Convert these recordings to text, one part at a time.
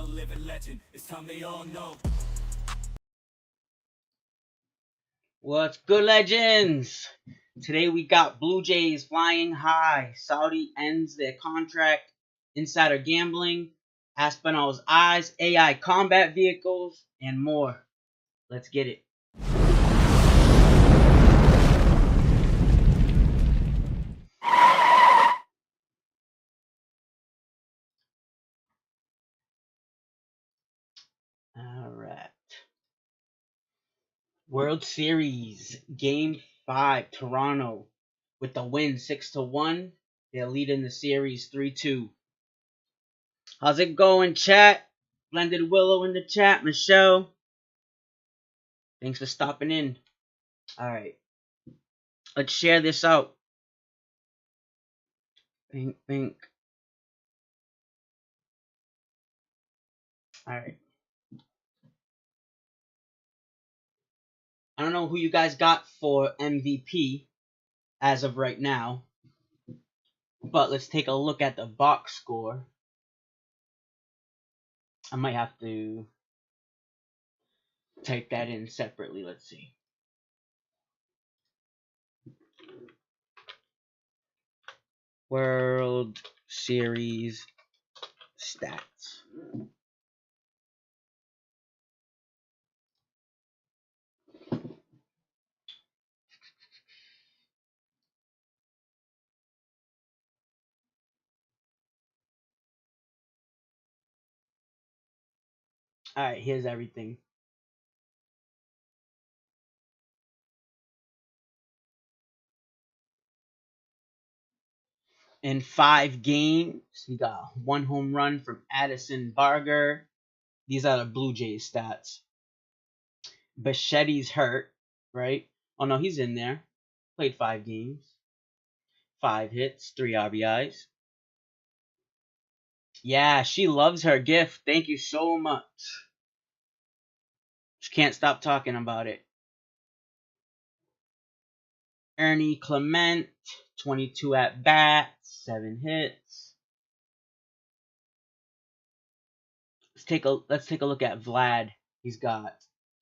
living legend. It's time they all know. What's good, legends? Today we got Blue Jays flying high. Saudi ends their contract. Insider gambling. Aspinall's eyes. AI combat vehicles. And more. Let's get it. Alright. World Series. Game 5. Toronto. With the win 6-1. They're leading the series 3-2. How's it going, chat? Blended Willow in the chat. Michelle. Thanks for stopping in. Alright. Let's share this out. Think. Alright. I don't know who you guys got for MVP as of right now. But let's take a look at the box score. I might have to type that in separately. Let's see. World Series stats. Alright, here's everything. In 5 games, he got 1 home run from Addison Barger. These are the Blue Jays stats. Bichetti's hurt, right? Oh no, he's in there. Played 5 games. 5 hits, 3 RBIs. Yeah, she loves her gift. Thank you so much. She can't stop talking about it. Ernie Clement, 22 at bats, 7 hits. Let's take a look at Vlad. He's got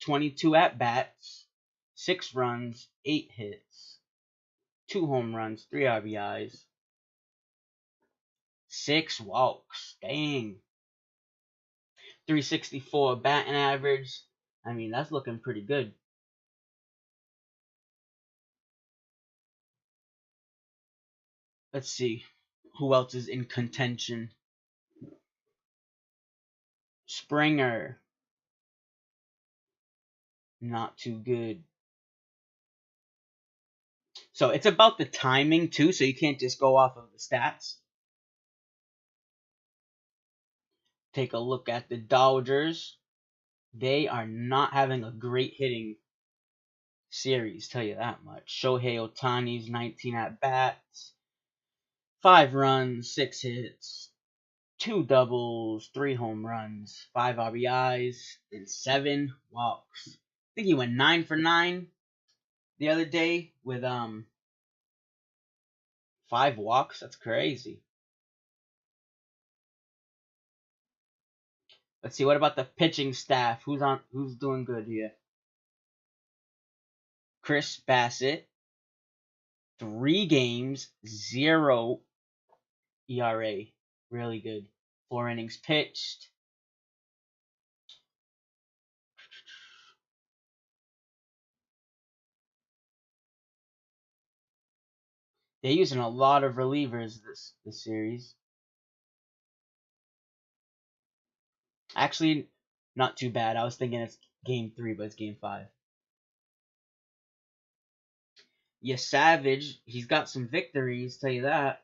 22 at bats, 6 runs, 8 hits, 2 home runs, 3 RBIs, 6 walks. Dang. 364 batting average. I mean, that's looking pretty good. Let's see who else is in contention. Springer. Not too good. So it's about the timing too, so you can't just go off of the stats. Take a look at the Dodgers. They are not having a great hitting series, tell you that much. Shohei Ohtani's 19 at bats, 5 runs, 6 hits, 2 doubles, 3 home runs, 5 RBIs, and 7 walks. I think he went 9 for 9 the other day with 5 walks. That's crazy. Let's see, what about the pitching staff? Who's doing good here? Chris Bassett, 3 games, 0 ERA. Really good. 4 innings pitched. They're using a lot of relievers this series. Actually, not too bad. I was thinking it's game 3, but it's game 5. Yeah, Savage, he's got some victories, tell you that.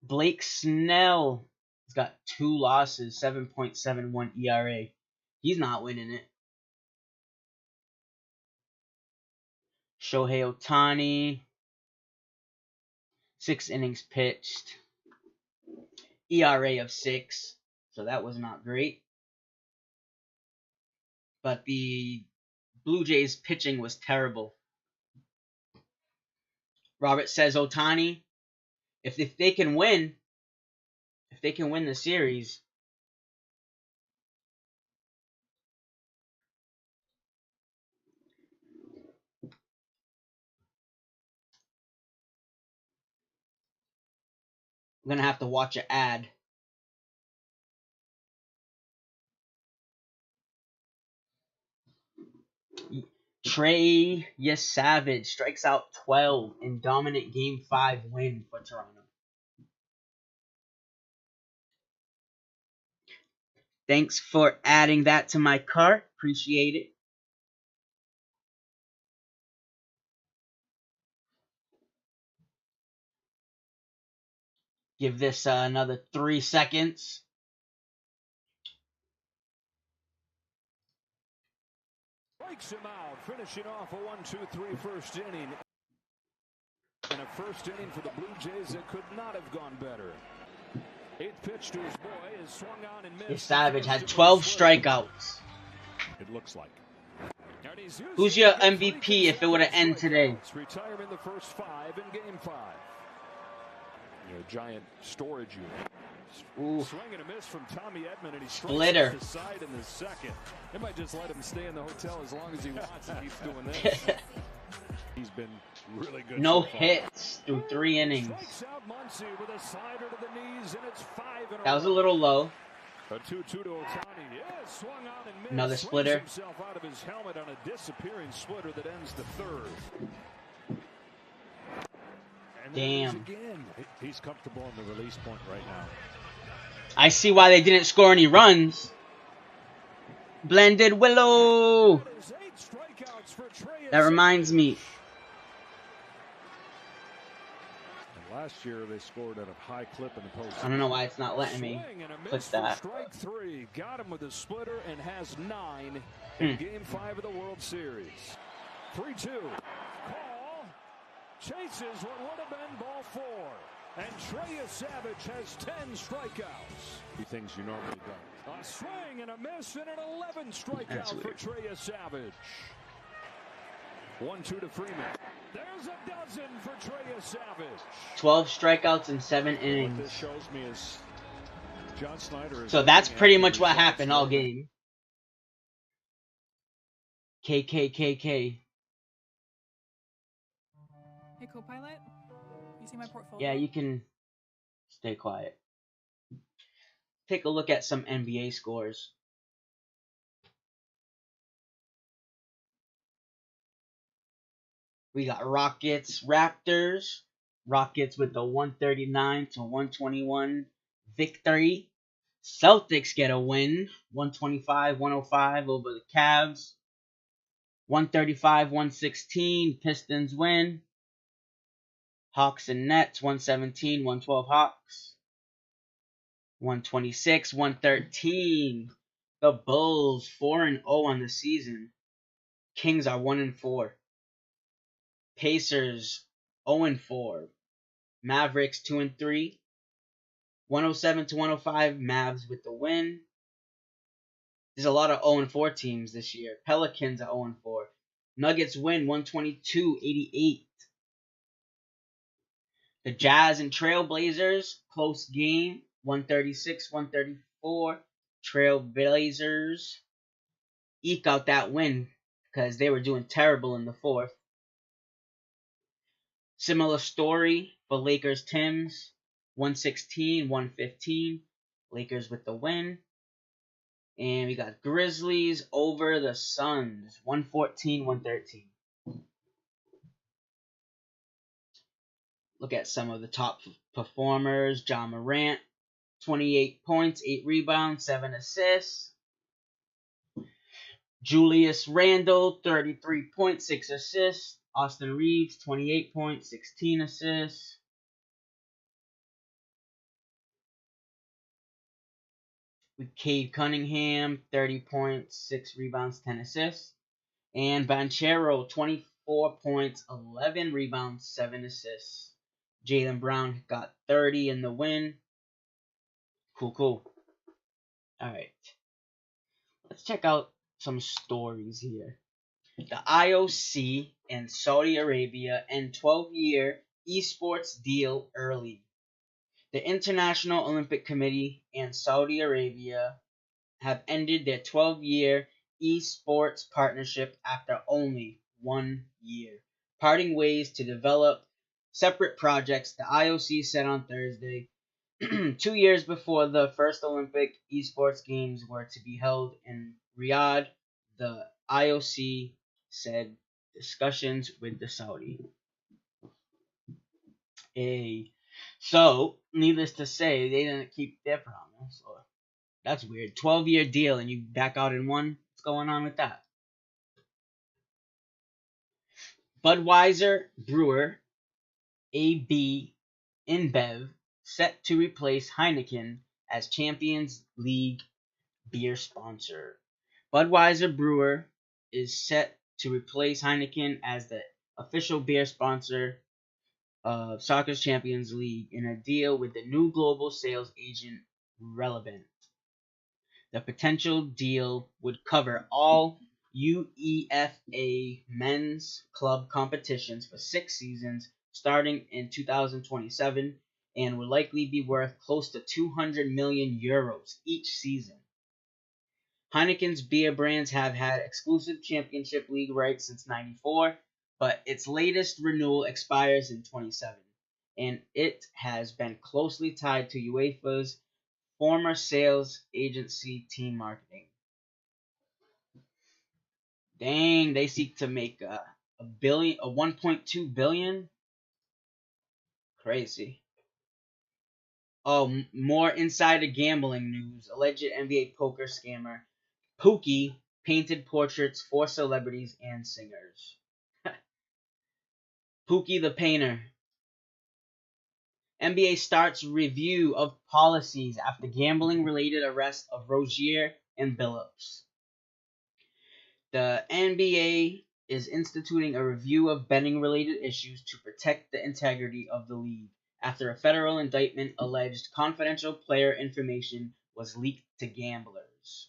Blake Snell, he's got 2 losses, 7.71 ERA. He's not winning it. Shohei Ohtani, 6 innings pitched, ERA of 6, so that was not great. But the Blue Jays pitching was terrible. Robert says Ohtani, If they can win, the series, I'm gonna have to watch an ad. Trey Savage strikes out 12 in dominant Game 5 win for Toronto. Thanks for adding that to my cart. Appreciate it. Give this another 3 seconds. Breaks him out, finishing off a 1-2-3 first inning. And a first inning for the Blue Jays that could not have gone better. 8th pitch to his boy is swung on and missed. Savage had 12 strikeouts. It looks like. Who's your MVP if it were to end today? Retiring the first 5 in Game 5. A giant storage unit. Ooh. Swing and a miss from Tommy Edman, and he Splitter. to the side in the second. They might just let him stay in the hotel as long as he wants and keeps doing this. He's been really good. No so far. hits through 3 innings. Strikes out Muncy with a slider to the knees, and it's 5 in a That was a row. little low. A 2-2 to Ohtani. Yeah, swung out and missed. Another splitter. Swings himself out of his helmet on a disappearing splitter that ends the 3rd. And Damn. again. He's comfortable in the release point right now. I see why they didn't score any runs. Blended Willow. That reminds me. And last year they scored at a high clip in the postseason. I don't know why it's not letting me click that. Strike 3. Got him with a splitter and has 9 in Game 5 of the World Series. 3-2. Call. Chases what would have been ball 4. And Trey Savage has 10 strikeouts. Things you normally don't. A swing and a miss and an 11 strikeout for Trey Savage. 1-2 to Freeman. There's a dozen for Trey Savage. 12 strikeouts in 7 innings. What this shows me is John Snyder is. So that's pretty much what happened all game. KKKK. Hey, co-pilot, you see my portfolio? Yeah, you can stay quiet. Take a look at some NBA scores. We got Rockets, Raptors. Rockets with the 139 to 121 victory. Celtics get a win, 125-105 over the Cavs. 135-116, Pistons win. Hawks and Nets, 117-112 Hawks. 126-113. The Bulls, 4-0 on the season. Kings are 1-4. Pacers, 0-4. Mavericks, 2-3. 107-105, Mavs with the win. There's a lot of 0-4 teams this year. Pelicans are 0-4. Nuggets win, 122-88. The Jazz and Trailblazers, close game, 136-134. Trailblazers eke out that win because they were doing terrible in the 4th. Similar story for Lakers Tims, 116-115. Lakers with the win. And we got Grizzlies over the Suns, 114-113. Look at some of the top performers. John Morant, 28 points, 8 rebounds, 7 assists. Julius Randle, 33 points, 6 assists. Austin Reeves, 28 points, 16 assists. With Cade Cunningham, 30 points, 6 rebounds, 10 assists. And Banchero, 24 points, 11 rebounds, 7 assists. Jaylen Brown got 30 in the win. Cool. Alright. Let's check out some stories here. The IOC and Saudi Arabia end 12-year esports deal early. The International Olympic Committee and Saudi Arabia have ended their 12-year esports partnership after only 1 year, parting ways to develop separate projects, the IOC said on Thursday. 2 years before the first Olympic esports games were to be held in Riyadh, the IOC said discussions with the Saudi. So, needless to say, they didn't keep their promise. Or that's weird. 12-year deal and you back out in one? What's going on with that? Budweiser, Brewer, AB, InBev set to replace Heineken as Champions League beer sponsor. Budweiser Brewer is set to replace Heineken as the official beer sponsor of Soccer's Champions League in a deal with the new global sales agent Relevant. The potential deal would cover all UEFA men's club competitions for 6 seasons starting in 2027 and would likely be worth close to 200 million euros each season. Heineken's beer brands have had exclusive Championship League rights since '94, but its latest renewal expires in 27, and it has been closely tied to UEFA's former sales agency Team Marketing. Dang, they seek to make a 1.2 billion. Crazy. Oh, more insider gambling news. Alleged NBA poker scammer Pookie painted portraits for celebrities and singers. Pookie the painter. NBA starts review of policies after gambling-related arrest of Rozier and Billups. The NBA is instituting a review of betting-related issues to protect the integrity of the league after a federal indictment alleged confidential player information was leaked to gamblers.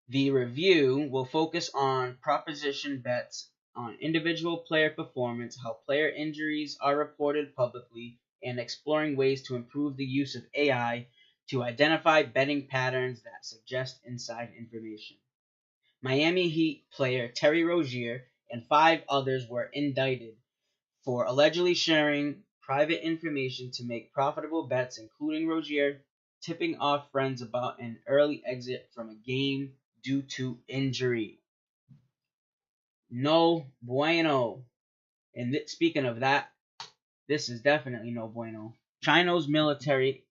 The review will focus on proposition bets on individual player performance, how player injuries are reported publicly, and exploring ways to improve the use of AI to identify betting patterns that suggest inside information. Miami Heat player Terry Rozier and 5 others were indicted for allegedly sharing private information to make profitable bets, including Rozier tipping off friends about an early exit from a game due to injury. No bueno. And speaking of that, this is definitely no bueno. China's military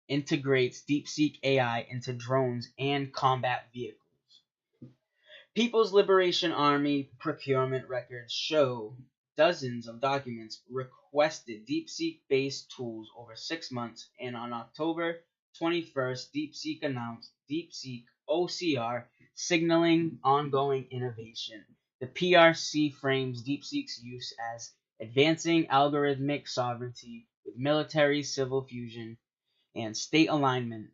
integrates DeepSeek AI into drones and combat vehicles. People's Liberation Army procurement records show dozens of documents requested DeepSeek-based tools over 6 months, and on October 21st, DeepSeek announced DeepSeek OCR, signaling ongoing innovation. The PRC frames DeepSeek's use as advancing algorithmic sovereignty with military-civil fusion and state alignment,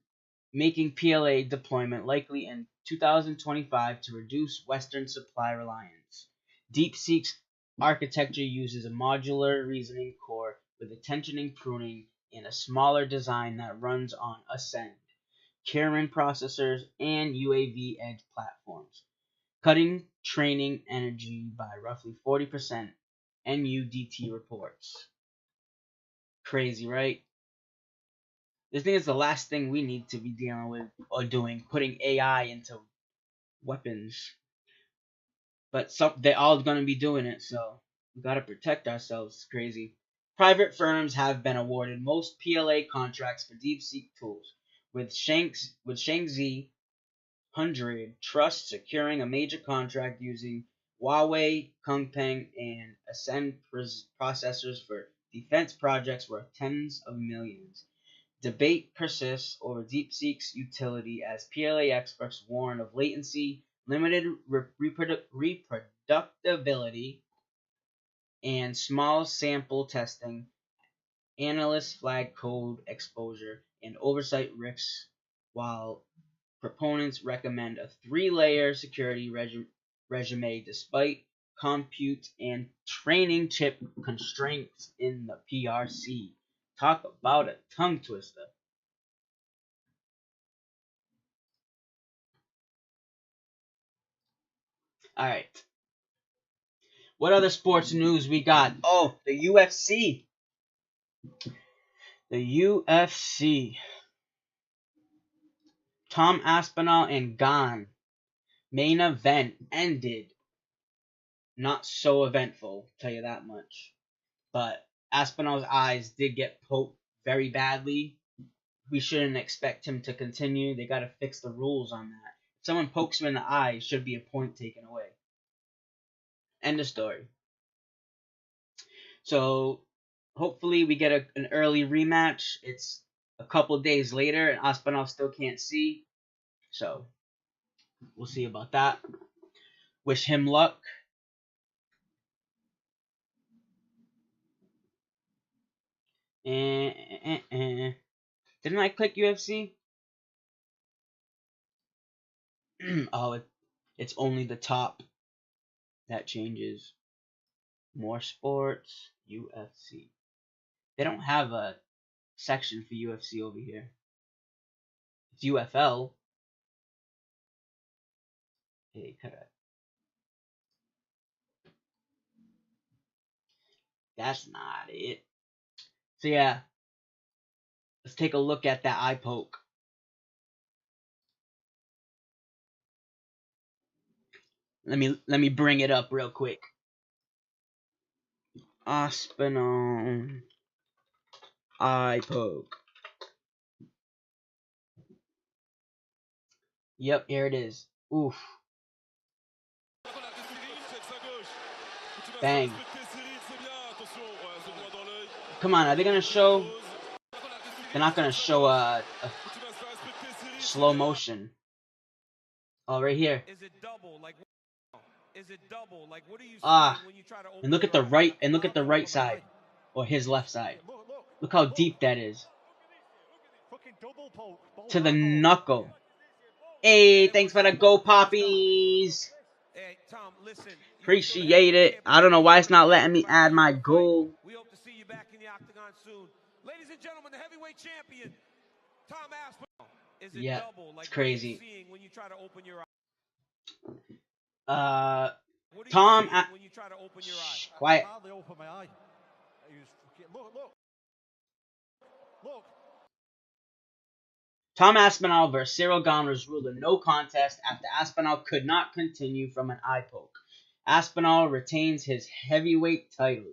making PLA deployment likely in 2025 to reduce Western supply reliance. DeepSeek's architecture uses a modular reasoning core with attentioning pruning and a smaller design that runs on Ascend, Kirin processors, and UAV edge platforms, cutting training energy by roughly 40%, NUDT reports. Crazy, right? This thing is the last thing we need to be dealing with or doing, putting AI into weapons. But they're all going to be doing it, so we got to protect ourselves. It's crazy. Private firms have been awarded most PLA contracts for DeepSeek tools, with Shangzi 100 Trust securing a major contract using Huawei, Kunpeng, and Ascend processors for defense projects worth tens of millions. Debate persists over DeepSeek's utility as PLA experts warn of latency, limited reproducibility, and small sample testing. Analysts flag code exposure and oversight risks, while proponents recommend a 3-layer security regime despite compute and training chip constraints in the PRC. Talk about a tongue twister. Alright. What other sports news we got? Oh, the UFC. The UFC. Tom Aspinall and Gane. Main event ended. Not so eventful, tell you that much. But Aspinall's eyes did get poked very badly. We shouldn't expect him to continue. They got to fix the rules on that. If someone pokes him in the eye, it should be a point taken away. End of story. So hopefully we get an early rematch. It's a couple days later and Aspinall still can't see. So we'll see about that. Wish him luck. Didn't I click UFC? Oh, it's only the top that changes. More sports, UFC. They don't have a section for UFC over here. It's UFL. Hey, correct. That's not it. So yeah, let's take a look at that eye poke. Let me bring it up real quick. Aspinall eye poke. Yep, here it is. Oof. Bang. Come on, are they gonna show? They're not gonna show a slow motion. Oh, right here. And look at the right side, or his left side. Look how deep that is. To the knuckle. Hey, thanks for the go poppies. Appreciate it. I don't know why it's not letting me add my goal. We hope to see you back in the octagon soon. Ladies and gentlemen, the heavyweight champion, Tom Aspinall. Is it double, like it's crazy. What are you seeing when you try to open your eye? When you try to open your eye? Quiet. I hardly open my eye. Look. Tom Aspinall versus Cyril Gane was ruled a no contest after Aspinall could not continue from an eye poke. Aspinall retains his heavyweight title.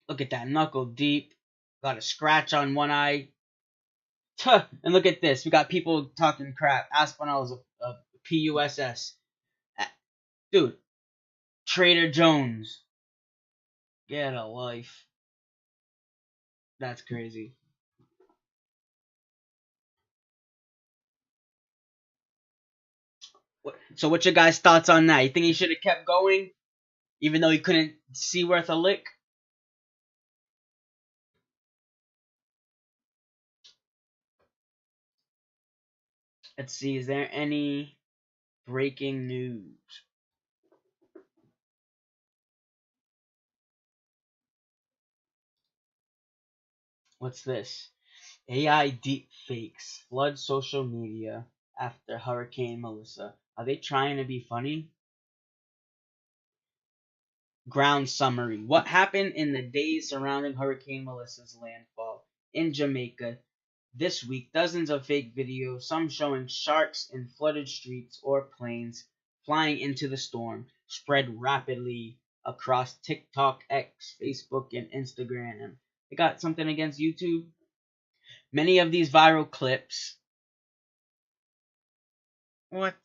Look at that knuckle deep. Got a scratch on one eye. Tuh. And look at this. We got people talking crap. Aspinall is a PUSS. Dude. Trader Jones. Get a life. That's crazy. So what's your guys' thoughts on that? You think he should have kept going? Even though he couldn't see worth a lick? Let's see, is there any breaking news? What's this? AI deepfakes flood social media after Hurricane Melissa. Are they trying to be funny? Ground summary. What happened in the days surrounding Hurricane Melissa's landfall in Jamaica this week? Dozens of fake videos, some showing sharks in flooded streets or planes flying into the storm, spread rapidly across TikTok, X, Facebook, and Instagram. They got something against YouTube? Many of these viral clips... What?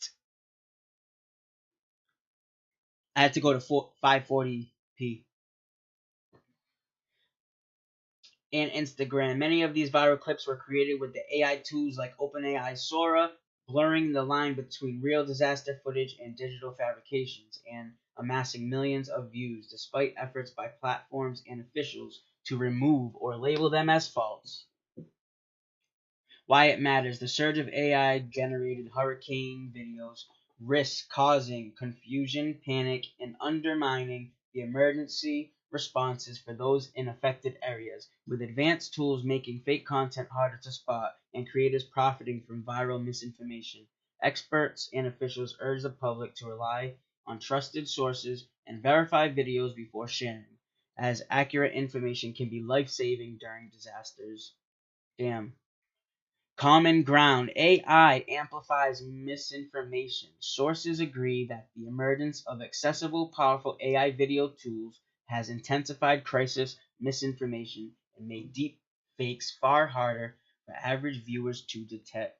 I had to go to 540p. And Instagram. Many of these viral clips were created with the AI tools like OpenAI Sora, blurring the line between real disaster footage and digital fabrications, and amassing millions of views, despite efforts by platforms and officials to remove or label them as false. Why it matters. The surge of AI-generated hurricane videos risks causing confusion, panic, and undermining the emergency responses for those in affected areas, with advanced tools making fake content harder to spot and creators profiting from viral misinformation. Experts and officials urge the public to rely on trusted sources and verify videos before sharing, as accurate information can be life-saving during disasters. Damn. Common ground. AI amplifies misinformation. Sources agree that the emergence of accessible, powerful AI video tools has intensified crisis misinformation and made deep fakes far harder for average viewers to detect.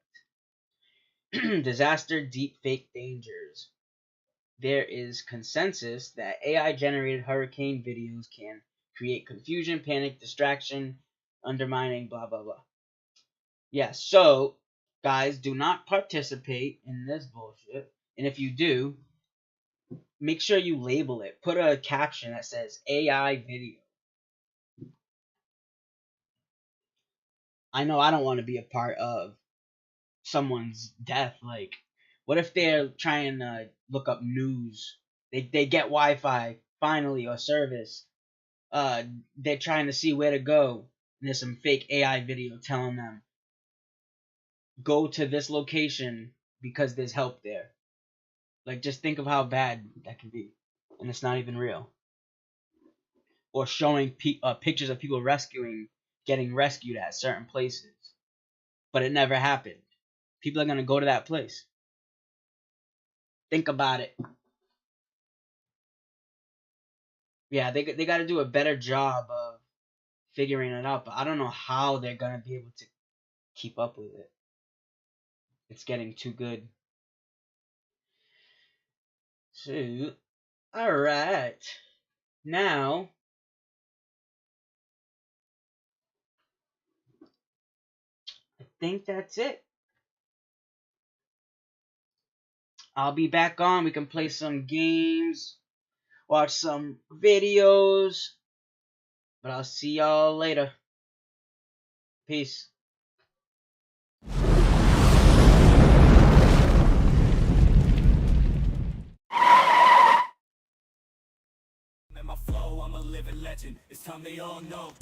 Disaster deepfake dangers. There is consensus that AI-generated hurricane videos can create confusion, panic, distraction, undermining, blah, blah, blah. Yeah, so, guys, do not participate in this bullshit. And if you do, make sure you label it. Put a caption that says AI video. I know I don't want to be a part of someone's death. Like, what if they're trying to look up news? They get Wi-Fi, finally, or service. They're trying to see where to go. And there's some fake AI video telling them, go to this location because there's help there. Like, just think of how bad that can be. And it's not even real. Or showing pictures of people getting rescued at certain places. But it never happened. People are going to go to that place. Think about it. Yeah, they got to do a better job of figuring it out. But I don't know how they're going to be able to keep up with it. It's getting too good. So, alright. Now, I think that's it. I'll be back on. We can play some games, watch some videos. But I'll see y'all later. Peace. In my flow, I'm a living legend. It's time they all know.